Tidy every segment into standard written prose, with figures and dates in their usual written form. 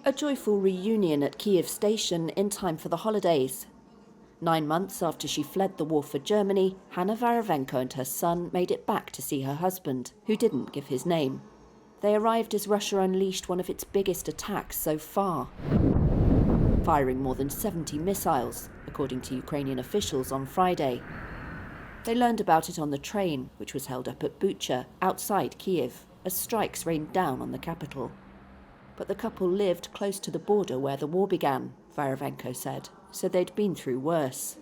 A joyful reunion at Kyiv station in time for the holidays. 9 months after she fled the war for Germany, Hanna Varovenko and her son made it back to see her husband, who didn't give his name. They arrived as Russia unleashed one of its biggest attacks so far, firing more than 70 missiles, according to Ukrainian officials on Friday. They learned about it on the train, which was held up at Bucha, outside Kyiv, as strikes rained down on the capital. But the couple lived close to the border where the war began, Varovenko said, so they'd been through worse.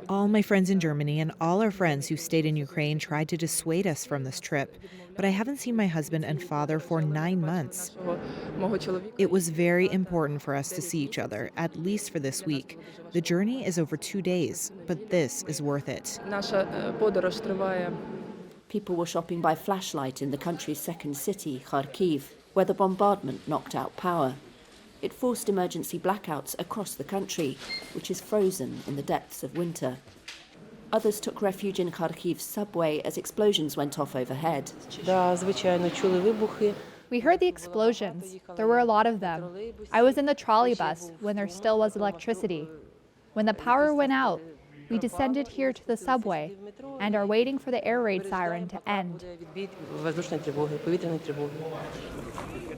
All my friends in Germany and all our friends who stayed in Ukraine tried to dissuade us from this trip, but I haven't seen my husband and father for 9 months. It was very important for us to see each other, at least for this week. The journey is over 2 days, but this is worth it. People were shopping by flashlight in the country's second city, Kharkiv, where the bombardment knocked out power. It forced emergency blackouts across the country, which is frozen in the depths of winter. Others took refuge in Kharkiv's subway as explosions went off overhead. We heard the explosions. There were a lot of them. I was in the trolley bus when there still was electricity. When the power went out, we descended here to the subway and are waiting for the air raid siren to end.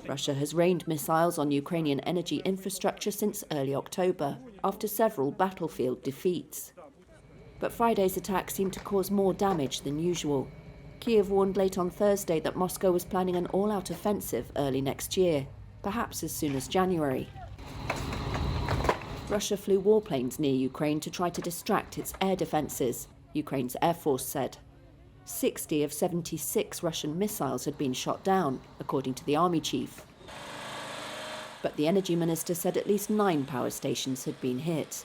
Russia has rained missiles on Ukrainian energy infrastructure since early October, after several battlefield defeats. But Friday's attack seemed to cause more damage than usual. Kyiv warned late on Thursday that Moscow was planning an all-out offensive early next year, perhaps as soon as January. Russia flew warplanes near Ukraine to try to distract its air defences, Ukraine's Air Force said. 60 of 76 Russian missiles had been shot down, according to the army chief. But the energy minister said at least 9 power stations had been hit.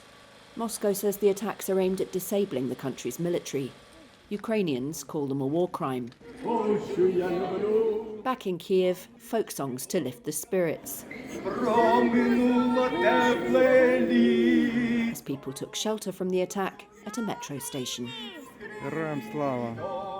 Moscow says the attacks are aimed at disabling the country's military. Ukrainians call them a war crime. Back in Kyiv, folk songs to lift the spirits, as people took shelter from the attack at a metro station. Героям слава!